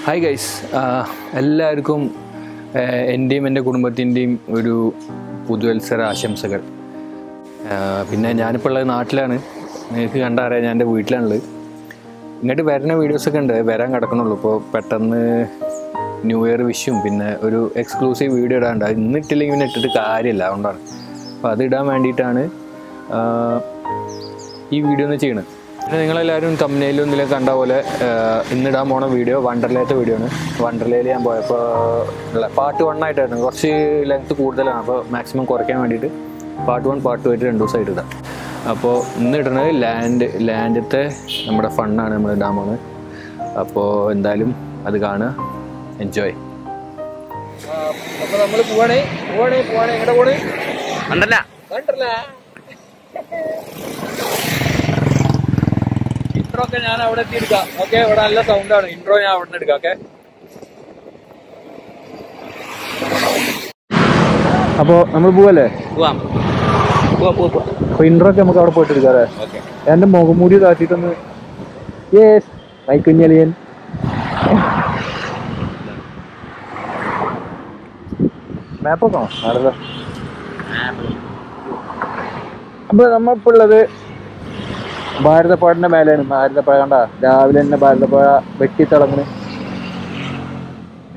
Hi guys, എല്ലാവർക്കും എൻ്റെയും എൻ്റെ കുടുംബത്തിൻ്റെയും ഒരു പുതുവത്സര ആശംസകൾ. പിന്നെ ഞാനിപ്പോൾ ഉള്ളത് നാട്ടിലാണ്. നിങ്ങൾക്ക് കണ്ടറിയാം, ഞാൻ എൻ്റെ വീട്ടിലാണുള്ളത്. ഇങ്ങോട്ട് വരുന്ന വീഡിയോസൊക്കെ ഉണ്ട്, വരാൻ കിടക്കണുള്ളൂ. ഇപ്പോൾ പെട്ടെന്ന് ന്യൂ ഇയർ വിഷും പിന്നെ ഒരു എക്സ്ക്ലൂസീവ് വീഡിയോ ഇടാണ്ട്, അത് ഇന്നിട്ടില്ലെങ്കിൽ പിന്നെ ഇട്ടിട്ട് കാര്യമില്ല, അതുകൊണ്ടാണ്. അപ്പോൾ അത് ഇടാൻ വേണ്ടിയിട്ടാണ് ഈ വീഡിയോ ഒന്ന് ചെയ്യണത്. പിന്നെ നിങ്ങളെല്ലാവരും തമ്മിലും ഇതിലൊക്കെ കണ്ട പോലെ ഇന്നിടാൻ പോണ വീഡിയോ വണ്ടർലയിലത്തെ വീഡിയോ ആണ്. വണ്ടർലയിൽ ഞാൻ പോയപ്പോൾ പാർട്ട് 1 ആയിട്ടായിരുന്നു. കുറച്ച് ലെങ്ത്ത് കൂടുതലാണ്, അപ്പോൾ മാക്സിമം കുറയ്ക്കാൻ വേണ്ടിയിട്ട് പാർട്ട് 1 പാർട്ട് 2 ആയിട്ട് 2 ദിവസമായിട്ട് ഇടാം. അപ്പോൾ ഇന്ന് ഇടുന്നത് ലാൻഡത്തെ നമ്മുടെ ഫണ്ണാണ് നമ്മൾ ഇടാൻ പോകുന്നത്. അപ്പോൾ എന്തായാലും അത് കാണുക, എൻജോയ്. അപ്പോൾ നമ്മൾ പോവാണേ എങ്ങോട്ട് പോണേ? വണ്ടർല. ഇൻട്രോ ഒക്കെ ഞാൻ അവിടെ എത്തിയെടുക്കാം. ഓക്കെ, ഇവിടെ നല്ല സൗണ്ടാണ്. ഇൻട്രോ ഞാൻ അവിടെ നിന്ന് എടുക്കാം. ഓക്കെ, അപ്പോൾ നമ്മൾ പോവല്ലേ? അപ്പോൾ ഇൻട്രോ ഒക്കെ നമുക്ക് അവിടെ പോയിട്ട് എടുക്കാം അല്ലേ? എൻ്റെ മുഖംമൂടി താഴ്ത്തിയിട്ടൊന്ന് കുഞ്ഞലിയൻ. മാപ്പൊക്കെ ആണല്ലോ. അപ്പോൾ നമ്മളിപ്പോൾ ഉള്ളത് ഭാരതപ്പുഴൻ്റെ മേലെയാണ്. ഭാരതപ്പുഴ കണ്ട, രാവിലെ തന്നെ ഭാരതപ്പുഴ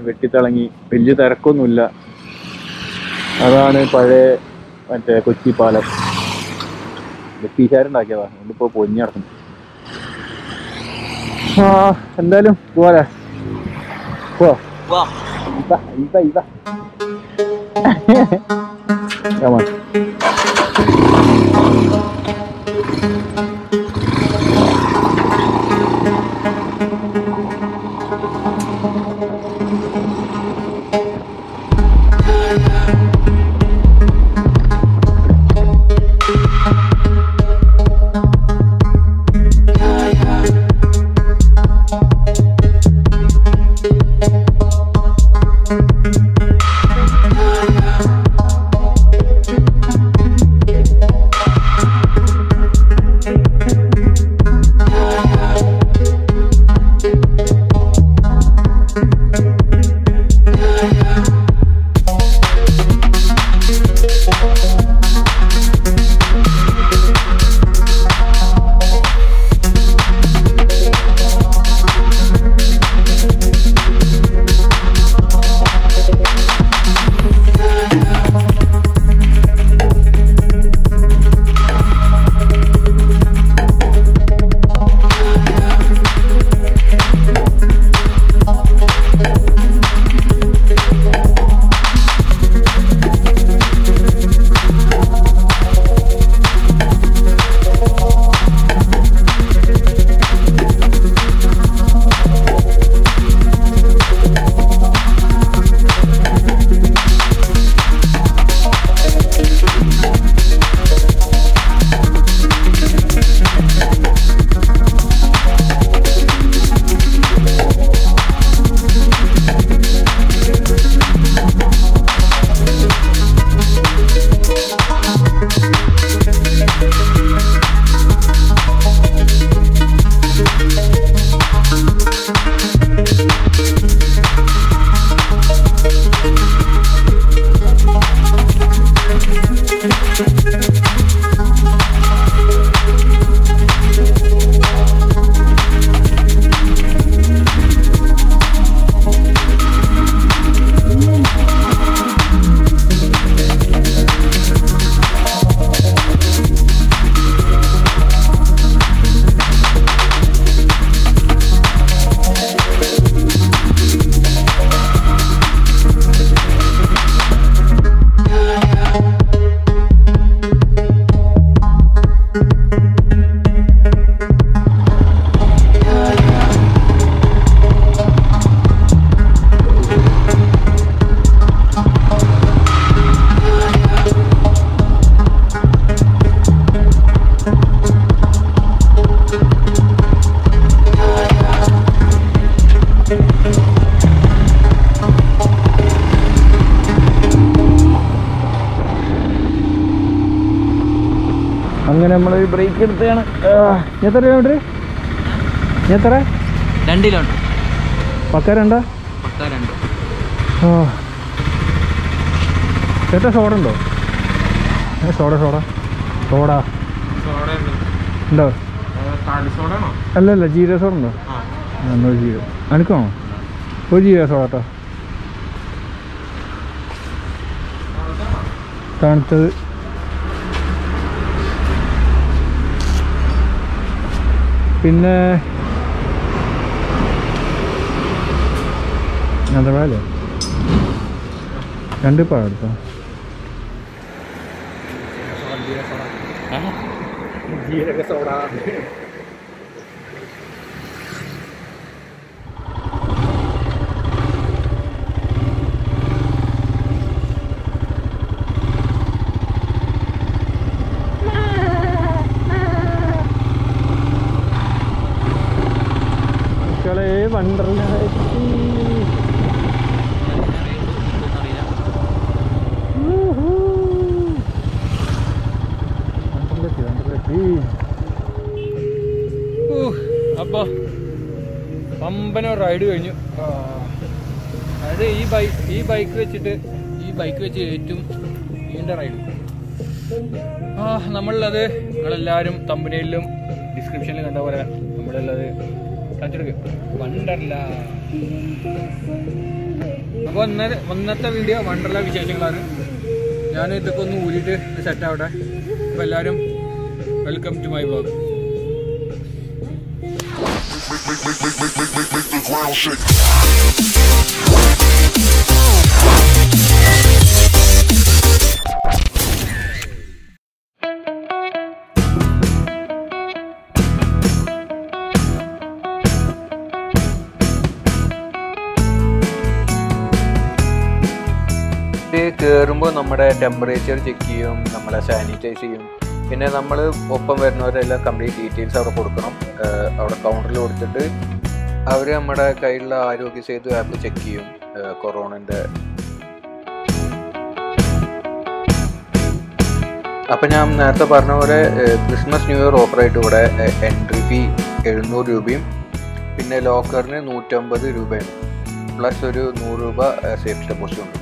വെട്ടിത്തിളങ്ങി വലിയ തിരക്കൊന്നുമില്ല. അതാണ് പഴയ മറ്റേ കൊച്ചി പാലം. ബ്രിട്ടീഷുകാരുണ്ടാക്കിയതാണ്, അതുകൊണ്ടിപ്പോൾ പൊഞ്ഞി നടക്കുന്നു. എന്തായാലും പോവാലേ? അങ്ങനെ നമ്മൾ ബ്രേക്ക് എടുത്താണ്. എത്ര കിലോമീറ്റർ? എത്ര? 2 കിലോമീറ്റർ. പക്ക രണ്ടാ? ആ ചേട്ടാ സോഡ ഉണ്ടോ? സോഡ ഉണ്ടോ? അല്ലല്ല ജീരക സോഡ ഉണ്ടോ? എന്നോ ജീരക എനിക്കാണോ? ഒരു ജീരക സോഡ കേട്ടോ. തണുത്തത്. പിന്നെ അതല്ലേ 2 പഴം എടുത്തോ. ജീരക സോഡ. വണ്ടർലാ അപ്പോൾ പമ്പന റൈഡ് കഴിഞ്ഞു. അതായത് ഈ ബൈക്ക് വെച്ച് ഏറ്റവും നീണ്ട റൈഡ്. നമ്മളുള്ളത് നിങ്ങളെല്ലാവരും തമ്പനയിലും ഡിസ്ക്രിപ്ഷനിലും കണ്ട പോലെ നമ്മളുള്ളത് കാണിച്ചെടുക്കും വണ്ടർല. അപ്പോൾ ഇന്നത്തെ വീഡിയോ വണ്ടർല വിശേഷങ്ങളാണ്. ഞാൻ ഇതൊക്കെ ഒന്ന് ഊരിയിട്ട് സെറ്റ് ആവട്ടെ. അപ്പോൾ എല്ലാവരും വെൽക്കം ടു മൈ വ്ലോഗ്. കയറുമ്പോൾ നമ്മുടെ ടെമ്പറേച്ചർ ചെക്ക് ചെയ്യും, നമ്മളെ സാനിറ്റൈസ് ചെയ്യും. പിന്നെ നമ്മൾ ഒപ്പം വരുന്നവരെല്ലാം കംപ്ലീറ്റ് ഡീറ്റെയിൽസ് അവിടെ കൊടുക്കണം. അവിടെ കൗണ്ടറിൽ കൊടുത്തിട്ട് അവർ നമ്മുടെ കയ്യിലുള്ള ആരോഗ്യ സേതു ആപ്പ് ചെക്ക് ചെയ്യും കൊറോണൻ്റെ. അപ്പം ഞാൻ നേരത്തെ പറഞ്ഞ പോലെ ക്രിസ്മസ് ന്യൂ ഇയർ ഓഫറായിട്ട് ഇവിടെ എൻട്രി ഫീ 700 രൂപയും പിന്നെ ലോക്കറിന് 150 രൂപയും പ്ലസ് ഒരു 100 രൂപ സേഫ്റ്റി ഡെപ്പോസിറ്റ് ഉണ്ട്.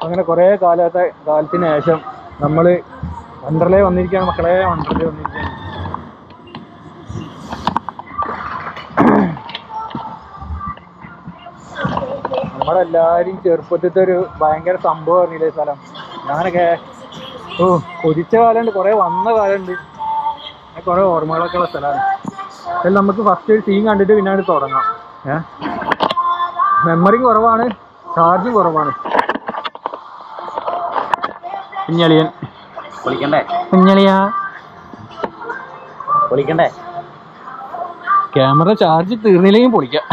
അങ്ങനെ കുറേ കാലത്തിന് ശേഷം നമ്മൾ വണ്ടർലേ വന്നിരിക്കുകയാണ് മക്കളെ. വണ്ടർലേ വന്നിരിക്കുകയാണ്. നമ്മളെല്ലാവരും ചെറുപ്പത്തിലത്തെ ഒരു ഭയങ്കര സംഭവമായിരുന്നില്ലേ സ്ഥലം. ഞാനൊക്കെ കൊതിച്ച കാലമുണ്ട്, കുറേ വന്ന കാലമുണ്ട്, കുറേ ഓർമ്മകളൊക്കെ ഉള്ള സ്ഥലമാണ്. അതിൽ നമുക്ക് ഫസ്റ്റ് ഒരു സീൻ കണ്ടിട്ട് പിന്നെ അത് തുടങ്ങാം. മെമ്മറിയും കുറവാണ്, ചാർജും കുറവാണ്. കുഞ്ഞളിയൻ കുഞ്ഞളിയാ പൊളിക്കണ്ടേ? ക്യാമറ ചാർജ് തീർന്നില്ലെങ്കിൽ പൊളിക്കാം.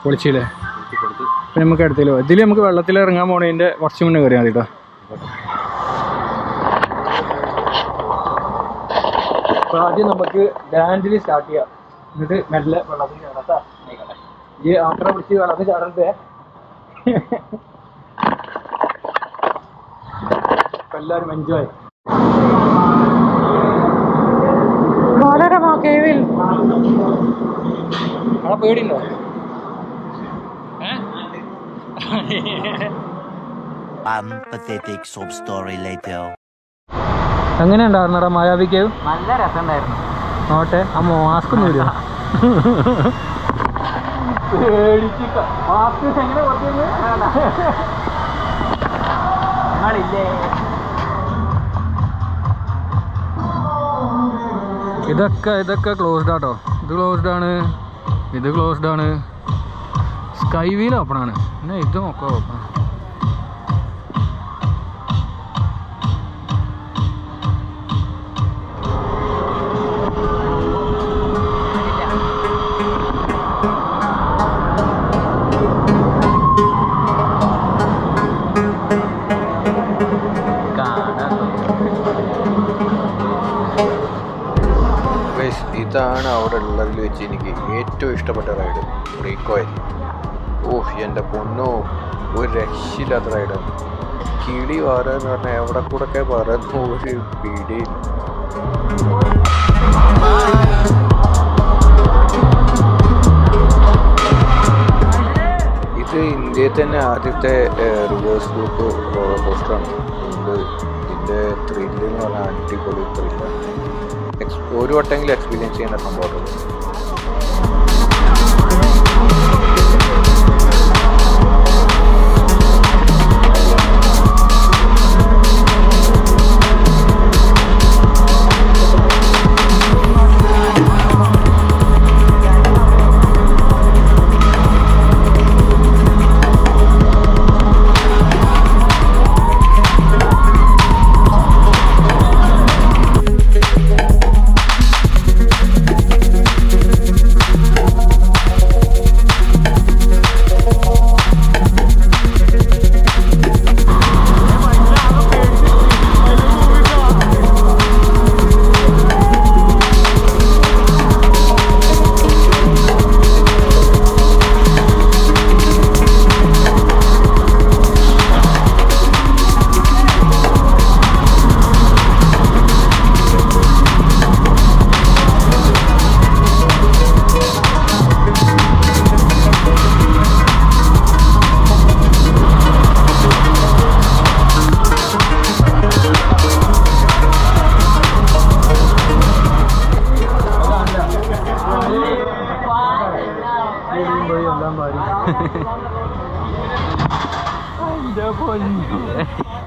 പൊളിച്ചില്ലേ? പിന്നെ നമുക്ക് അടുത്തല്ലോ ഇതിൽ നമുക്ക് വെള്ളത്തിൽ ഇറങ്ങാൻ പോണതിൻ്റെ കുറച്ച് മുന്നേ കയറിയാൽ മതി കേട്ടോ. അപ്പോൾ ആദ്യം നമുക്ക് ഡാൻഡിൽ സ്റ്റാർട്ട് ചെയ്യാം, എന്നിട്ട് മെല്ലെ വെള്ളത്തിൽ ചാടാം. ഈ ആക്ര പിടിച്ച് വെള്ളത്തിൽ ചാടരുതേ. അപ്പം എല്ലാവരും എൻജോയ്. കേവിൽ അവിടെ പേടിയുണ്ടോ? എങ്ങനെ ഉണ്ടായിരുന്നടാ മായാവി കേവ്? നല്ല രസമുണ്ടായിരുന്നു. നോട്ടെ ആ മാസ്ക് ഒന്നും ഇല്ല. ഇതൊക്കെ ക്ലോസ്ഡ് ആട്ടോ. ഇത് ക്ലോസ്ഡ് ആണ്. സ്കൈ വീൽ ഓപ്പൺ ആണ്. പിന്നെ ഇതും ഒക്കെ ഓപ്പൺ. കാണാം. ഗൈസ്, ഇതാണ് അവിടെ ഉള്ളതിൽ വെച്ച് എനിക്ക് ഏറ്റവും ഇഷ്ടപ്പെട്ട റൈഡ്, പ്രീകോയിൽ. എൻ്റെ പൊന്നോ, ഒരു രക്ഷയില്ലാത്ത റൈഡാണ്. കിളി വാരാന്ന് പറഞ്ഞാൽ എവിടെ കൂടെ ഒക്കെ പറയുന്ന ഒരു പിടിയില്ല. ഇത് ഇന്ത്യയിൽ തന്നെ ആദ്യത്തെ റിവേഴ്സ് ലൂപ്പ് റോളർ കോസ്റ്ററാണ്. ഇതിൻ്റെ ത്രില്ല് എന്ന് പറഞ്ഞാൽ അടിപൊളി ത്രില്ലാണ്. ഒരു വട്ടമെങ്കിലും എക്സ്പീരിയൻസ് ചെയ്യേണ്ട സംഭവമാണ്.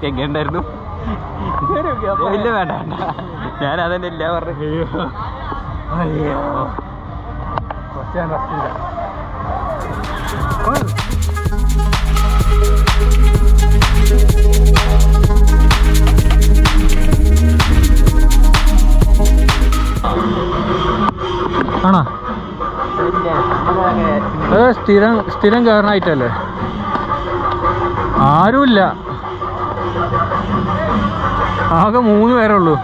എങ്ങനെയുണ്ടായിരുന്നു? ഇല്ല, വേണ്ട വേണ്ട, ഞാൻ അതന്നെ ഇല്ല പറഞ്ഞു. അയ്യോ, കുറച്ച് റെസ്റ്റില്ല. ആണോ? സ്ഥിരം കയറാനായിട്ടല്ലേ? ആരുമില്ല, ആകെ 3 പേരേ ഉള്ളൂ.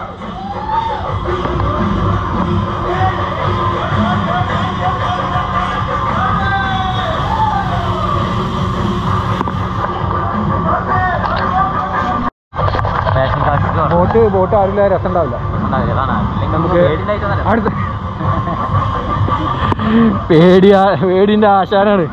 ബോട്ട് ആരില്ല, രസം ഉണ്ടാവില്ല. നമുക്ക് അടുത്ത പേടിന്റെ ആശാനാണ്.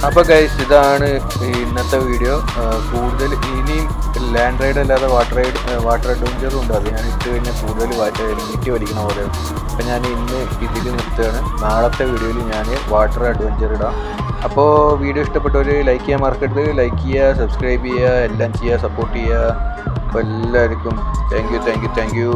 അപ്പോൾ ഗൈസ്, ഇതാണ് ഇന്നത്തെ വീഡിയോ. കൂടുതൽ ഇനിയും ലാൻഡ് റൈഡ് അല്ലാതെ വാട്ടർ അഡ്വഞ്ചറും ഉണ്ട്. അത് ഞാൻ ഇട്ട് കഴിഞ്ഞാൽ കൂടുതൽ നീട്ടി വലിക്കണ പോലെ. അപ്പോൾ ഞാൻ ഇന്ന് ഇതിൽ നിർത്തുകയാണ്. നാളത്തെ വീഡിയോയിൽ ഞാൻ വാട്ടർ അഡ്വഞ്ചർ ഇടാം. അപ്പോൾ വീഡിയോ ഇഷ്ടപ്പെട്ടവർ ലൈക്ക് ചെയ്യാൻ മറക്കരുത്. ലൈക്ക് ചെയ്യുക, സബ്സ്ക്രൈബ് ചെയ്യുക, എല്ലാം ചെയ്യുക, സപ്പോർട്ട് ചെയ്യുക. അപ്പോൾ എല്ലാവർക്കും താങ്ക് യു.